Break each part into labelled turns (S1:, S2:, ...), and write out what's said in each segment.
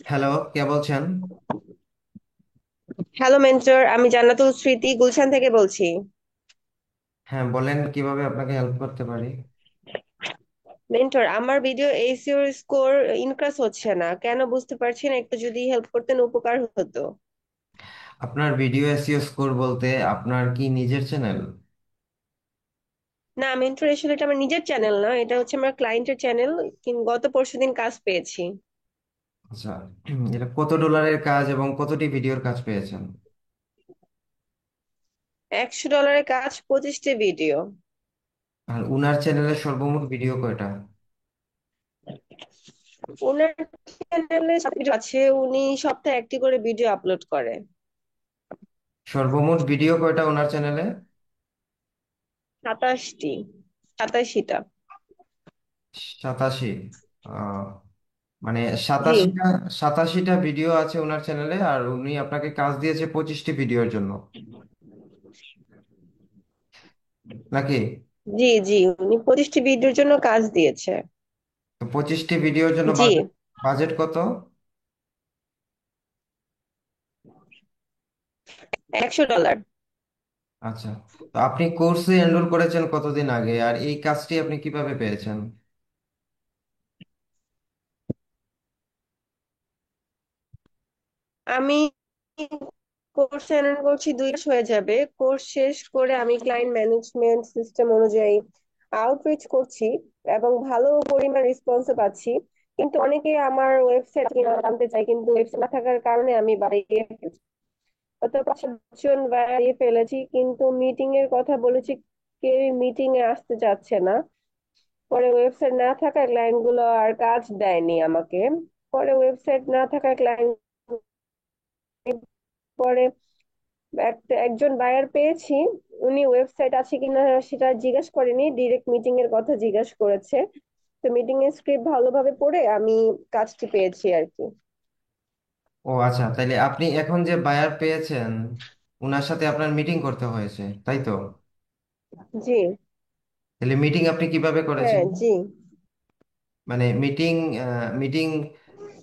S1: Hello, কে বলছেন?
S2: Hello mentor, আমি জান্নাতুল স্মৃতি গুলশান থেকে বলছি।
S1: হ্যাঁ, বলেন কিভাবে আপনাকে হেল্প করতে পারি।
S2: মেন্টর, আমার ভিডিও এসইও স্কোর ইনক্রিজ হচ্ছে না, কেন বুঝতে পারছি না। একটু যদি হেল্প করতেন উপকার হতো।
S1: আপনার ভিডিও এসইও স্কোর বলতে আপনার কি নিজের চ্যানেল?
S2: না মেন্টর, আসলে এটা আমার নিজের চ্যানেল না, এটা হচ্ছে আমার ক্লায়েন্টের চ্যানেল। কিন্তু গত পরশুদিন কাজ পেয়েছি।
S1: আচ্ছা, এটা কত ডলারের কাজ এবং কতটি ভিডিওর কাজ পেয়েছেন?
S2: $100 কাজ, 25টি ভিডিও।
S1: আর উনার চ্যানেলের সর্বমোট ভিডিও কয়টা?
S2: ওনার চ্যানেলে ভিডিও আছে, উনি সপ্তাহে একটি করে ভিডিও আপলোড করে।
S1: সর্বমোট ভিডিও কয়টা ওনার চ্যানেলে?
S2: 27টি, 87টা।
S1: 87। আহ, মানে
S2: জি,
S1: 87টা ভিডিও আছে ওনার চ্যানেলে, আর উনি আপনাকে কাজ দিয়েছে 25টি ভিডিওর জন্য, নাকি?
S2: জি, জি, উনি 25টি ভিডিওর জন্য কাজ দিয়েছে।
S1: তো 25টি ভিডিওর জন্য
S2: জি,
S1: বাজেট বাজেট কত?
S2: $100।
S1: আচ্ছা, তো আপনি কোর্সে এনরোল করেছেন কতদিন আগে, আর এই কাজটি আপনি কিভাবে পেয়েছেন?
S2: আমি কোর্স অ্যাটেন্ড করছি, 2 মাস হয়ে যাবে। কোর্স শেষ করে আমি ক্লায়েন্ট ম্যানেজমেন্ট সিস্টেম অনুযায়ী আউটরিচ করছি এবং ভালো পরিমাণ রেসপন্সও পাচ্ছি। কিন্তু অনেকে আমার ওয়েবসাইট জানতে চাই, কিন্তু ওয়েবসাইট না থাকার কারণে আমি বাড়িয়ে ফেলছি। গত 5 জন বাড়িয়ে ফেলেছি, কিন্তু মিটিং এর কথা বলেছি, কেউ মিটিং এ আসতে চাচ্ছে না। পরে ওয়েবসাইট না থাকায় ক্লায়েন্ট গুলো আর কাজ দেয়নি আমাকে। পরে ওয়েবসাইট না থাকায় ক্লায়েন্ট পরে একজন বায়ার পেয়েছি। উনি ওয়েবসাইট আছে কিনা সেটা জিজ্ঞেস করেনি, ডিরেক্ট মিটিং এর কথা জিজ্ঞেস করেছে। তো মিটিং এর স্ক্রিপ্ট ভালোভাবে পড়ে আমি কাজটি পেয়েছি আর কি।
S1: ও আচ্ছা, তাইলে আপনি এখন যে বায়ার পেয়েছেন ওনার সাথে আপনার মিটিং করতে হয়েছে, তাই তো?
S2: জি,
S1: তাহলে মিটিং আপনি কিভাবে
S2: হ্যাঁ,
S1: করেছেন?
S2: জি।
S1: মানে মিটিং মিটিং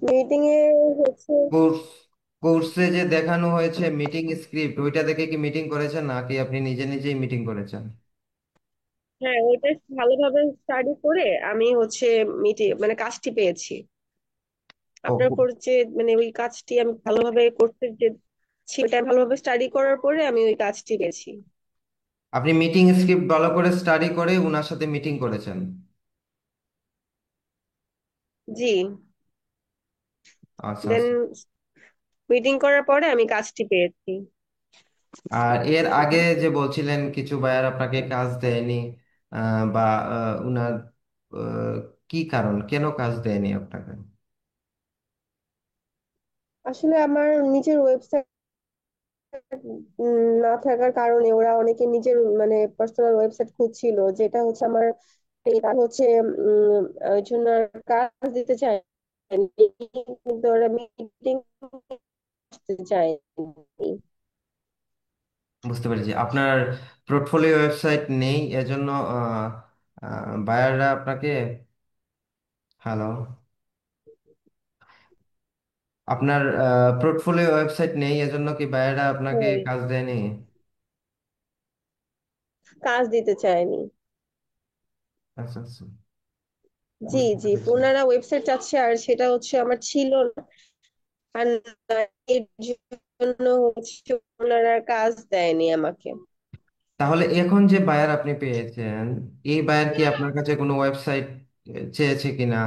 S2: মিটিং এ হচ্ছে,
S1: কোর্স কোর্সে যে দেখানো হয়েছে মিটিং স্ক্রিপ্ট, ওইটা দেখে কি মিটিং করেছেন নাকি আপনি নিজে নিজেই মিটিং করেছেন?
S2: হ্যাঁ, ওইটা ভালোভাবে স্টাডি করে আমি হচ্ছে মিটিং মানে কাজটি পেয়েছি।
S1: ও,
S2: আপনার করছে মানে ওই কাজটি আমি ভালোভাবে করতে যে সেটা ভালোভাবে স্টাডি করার পরে আমি ওই কাজটি পেয়েছি।
S1: আপনি মিটিং স্ক্রিপ্ট ভালো করে স্টাডি করে ওনার সাথে মিটিং করেছেন?
S2: জি,
S1: আচ্ছা
S2: দেন
S1: আচ্ছা।
S2: মিটিং করার পরে আমি কাজটি পেয়েছি।
S1: আর এর আগে যে বলছিলেন কিছু বায়ার আপনাকে কাজ দেয়নি, বা উনার আহ, কি কারণ, কেন কাজ দেয়নি আপনাকে?
S2: আসলে আমার নিজের ওয়েবসাইট না থাকার কারণে ওরা অনেকে নিজের মানে পার্সোনাল ওয়েবসাইট খুঁজছিল, যেটা হচ্ছে আমার এটা হচ্ছে ওই জন্য আর কাজ দিতে চায়নি। কিন্তু ওরা মিটিং করতে চায়নি।
S1: বুঝতে পেরেছি, আপনার পোর্টফোলিও ওয়েবসাইট নেই এজন্য বায়াররা আপনাকে, হ্যালো, আপনার পোর্টফোলিও ওয়েবসাইট নেই এজন্য কি বায়াররা আপনাকে
S2: হ্যাঁ,
S1: কাজ দেয়নি?
S2: কাজ দিতে চায়নি।
S1: আচ্ছা আচ্ছা,
S2: জি,
S1: বুঝতে
S2: জি,
S1: পেরেছি।
S2: ওনারা ওয়েবসাইট চাচ্ছে আর সেটা হচ্ছে আমার ছিল না। আর এর জন্য হচ্ছে ওনারা কাজ দেয়নি আমাকে।
S1: তাহলে এখন যে বায়ার আপনি পেয়েছেন, এই বায়ার কি আপনার কাছে কোনো ওয়েবসাইট চেয়েছে কিনা?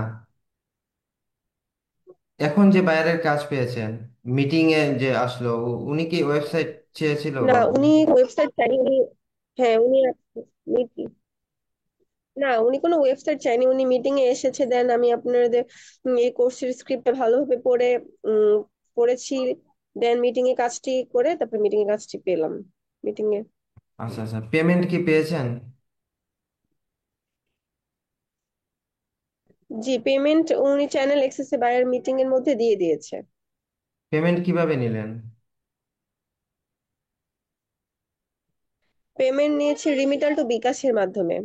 S1: এখন যে বায়ারের কাজ পেয়েছেন, মিটিং এ যে আসলো, উনি কি ওয়েবসাইট চেয়েছিল
S2: না,
S1: বা
S2: উনি ওয়েবসাইট চাইনি, উনি, হ্যাঁ উনি না, উনি কোনো ওয়েবসাইট চাইনি, উনি মিটিং এ এসেছে। দেন আমি আপনাদের এই কোর্সের স্ক্রিপ্টটা ভালোভাবে পড়ে উম পড়েছি। দেন মিটিং এ কাজটি করে তারপর মিটিং এ কাজটি পেলাম। মিটিং এ,
S1: আচ্ছা আচ্ছা, পেমেন্ট কি পেয়েছেন?
S2: জি, পেমেন্ট উনি চ্যানেল এক্সেসে বায়ার মিটিং এর মধ্যে দিয়ে দিয়েছে।
S1: পেমেন্ট কিভাবে নিলেন?
S2: পেমেন্ট নিয়েছে রিমিটাল টু বিকাশের মাধ্যমে।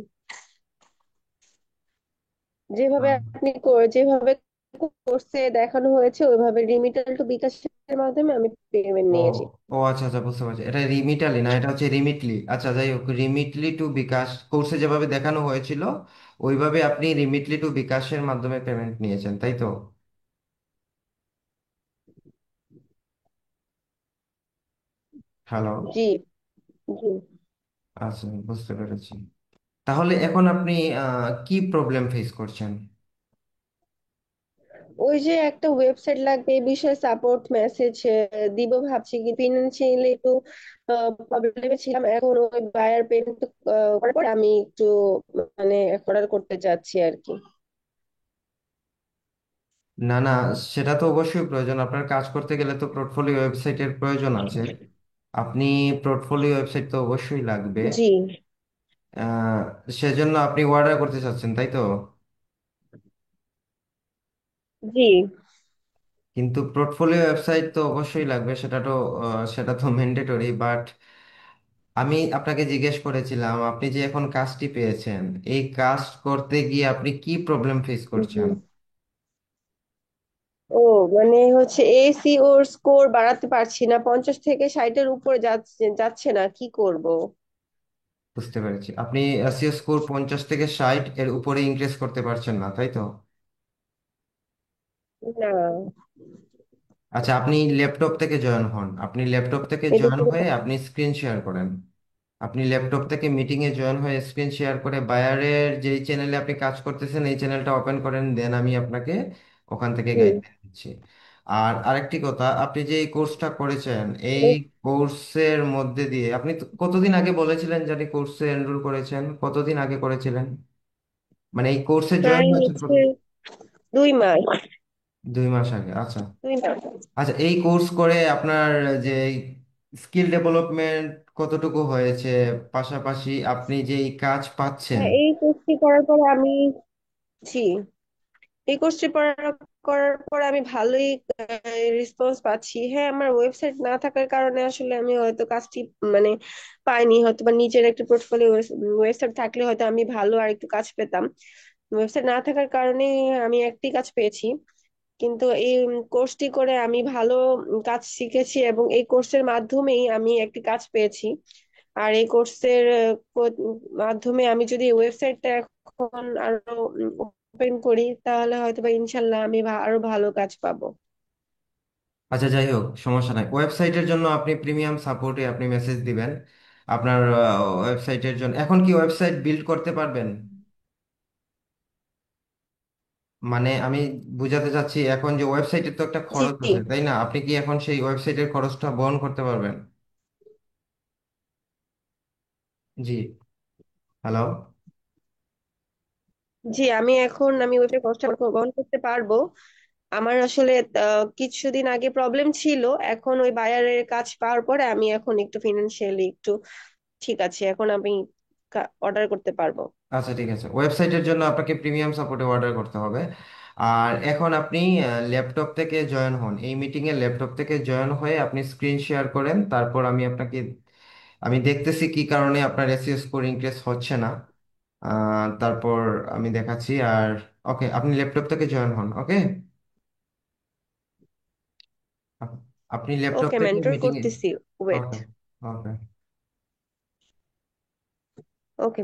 S2: যেভাবে
S1: আহ,
S2: আপনি যেভাবে কোর্সে দেখানো হয়েছে ওইভাবে রিমিটাল টু বিকাশের মাধ্যমে আমি পেমেন্ট
S1: ও
S2: নিয়েছি।
S1: ও আচ্ছা আচ্ছা, বুঝতে পারছি। এটা রিমিটালি না, এটা হচ্ছে রিমিটলি। আচ্ছা, যাই হোক, রিমিটলি টু বিকাশ কোর্সে যেভাবে দেখানো হয়েছিল ওইভাবে আপনি রিমিটলি টু বিকাশের মাধ্যমে পেমেন্ট নিয়েছেন, তাই তো? হ্যালো।
S2: জি। জি।
S1: আচ্ছা, বুঝতে পেরেছি। তাহলে এখন আপনি কি প্রবলেম ফেস করছেন?
S2: ওই যে একটা ওয়েবসাইট লাগবে এই বিষয়ে সাপোর্ট মেসেজ দিব ভাবছি, কি ফিনান্সিয়ালি একটু প্রবলেমে ছিলাম। এখন ওই বায়ার পেমেন্ট করার পর আমি একটু মানে অর্ডার করতে চাচ্ছি আর কি।
S1: না না, সেটা তো অবশ্যই প্রয়োজন। আপনার কাজ করতে গেলে তো পোর্টফোলিও ওয়েবসাইটের প্রয়োজন আছে। আপনি পোর্টফোলিও ওয়েবসাইট তো অবশ্যই লাগবে।
S2: জি।
S1: আহ, সেজন্য আপনি অর্ডার করতে চাচ্ছেন, তাই তো?
S2: জি।
S1: কিন্তু পোর্টফোলিও ওয়েবসাইট তো অবশ্যই লাগবে, সেটা তো ম্যান্ডেটরি। বাট আমি আপনাকে জিজ্ঞেস করেছিলাম, আপনি যে এখন কাজটি পেয়েছেন, এই কাজ করতে গিয়ে আপনি কি প্রবলেম ফেস করছেন?
S2: হুম। ও মানে হচ্ছে ওর স্কোর বাড়াতে পারছি না, 50 থেকে 60-এর উপরে যাচ্ছে যাচ্ছে না, কি করব?
S1: বুঝতে পেরেছি। আপনি এসইও স্কোর 50 থেকে 60 এর উপরে ইনক্রিজ করতে পারছেন না, তাই তো?
S2: না,
S1: আচ্ছা, আপনি ল্যাপটপ থেকে জয়েন হন। আপনি ল্যাপটপ থেকে
S2: এটা
S1: জয়েন
S2: কি?
S1: হয়ে আপনি স্ক্রিন শেয়ার করেন। আপনি ল্যাপটপ থেকে মিটিং এ জয়েন হয়ে স্ক্রিন শেয়ার করে বায়ারের যেই চ্যানেলে আপনি কাজ করতেছেন এই চ্যানেলটা ওপেন করেন, দেন আমি আপনাকে ওখান থেকে
S2: হুম।
S1: গাইডলাইন দিচ্ছি। আর আরেকটি কথা, আপনি যে এই কোর্সটা করেছেন, এই কোর্সের মধ্যে দিয়ে আপনি কতদিন আগে বলেছিলেন জানি কোর্সে এনরোল করেছেন? কতদিন আগে করেছিলেন, মানে এই কোর্সে জয়েন
S2: প্রায়
S1: হয়েছেন
S2: হচ্ছে 2 মাস।
S1: 2 মাস আগে? আচ্ছা।
S2: 2 মাস।
S1: আচ্ছা, এই কোর্স করে আপনার যে স্কিল ডেভেলপমেন্ট কতটুকু হয়েছে, পাশাপাশি আপনি যে এই কাজ পাচ্ছেন?
S2: হ্যাঁ, এই কোর্সটি করার পর আমি, জি, এই কোর্সটি করার পর আমি ভালোই রেসপন্স পাচ্ছি। হ্যাঁ, আমার ওয়েবসাইট না থাকার কারণে আসলে আমি হয়তো কাজটি মানে পাইনি, হয়তো বা নিজের একটা পোর্টফোলিও ওয়েবসাইট থাকলে হয়তো আমি ভালো আর একটু কাজ পেতাম। ওয়েবসাইট না থাকার কারণে আমি একটি কাজ পেয়েছি। কিন্তু এই কোর্সটি করে আমি ভালো কাজ শিখেছি এবং এই কোর্সের মাধ্যমেই আমি একটি কাজ পেয়েছি। আর এই কোর্সের মাধ্যমে আমি যদি ওয়েবসাইটটা এখন আরো ওপেন করি তাহলে হয়তো বা ইনশাল্লাহ আমি আরো ভালো কাজ পাবো।
S1: আচ্ছা, যাই হোক, সমস্যা নাই। ওয়েবসাইটের জন্য আপনি প্রিমিয়াম সাপোর্টে আপনি মেসেজ দিবেন। আপনার ওয়েবসাইটের জন্য এখন কি ওয়েবসাইট বিল্ড করতে পারবেন? মানে আমি বুঝাতে চাচ্ছি, এখন যে ওয়েবসাইটের তো একটা
S2: জি।
S1: খরচ আছে, তাই না? আপনি কি এখন সেই ওয়েবসাইটের খরচটা বহন করতে পারবেন? জি। হ্যালো।
S2: জি, আমি ওয়েবসাইট কষ্ট বহন করতে পারবো। আমার আসলে কিছুদিন আগে প্রবলেম ছিল, এখন ওই বায়ারের কাজ পাওয়ার পরে আমি এখন একটু ফিনান্সিয়ালি একটু ঠিক আছে, এখন আমি অর্ডার করতে পারবো।
S1: আচ্ছা, ঠিক আছে। ওয়েবসাইটের জন্য আপনাকে প্রিমিয়াম সাপোর্টে অর্ডার করতে হবে। আর এখন আপনি ল্যাপটপ থেকে জয়েন হন, এই মিটিংয়ে ল্যাপটপ থেকে জয়েন হয়ে আপনি স্ক্রিন শেয়ার করেন। তারপর আমি দেখতেছি কি কারণে আপনার এসইও স্কোর ইনক্রিজ হচ্ছে না। তারপর আমি দেখাচ্ছি। আর ওকে, আপনি ল্যাপটপ থেকে জয়েন হন। ওকে, আপনি ল্যাপটপ
S2: ওকে,
S1: থেকে
S2: মেন্টর
S1: মিটিংয়ে।
S2: করতেছি। ওয়েট।
S1: ওকে। ওকে।
S2: ওকে।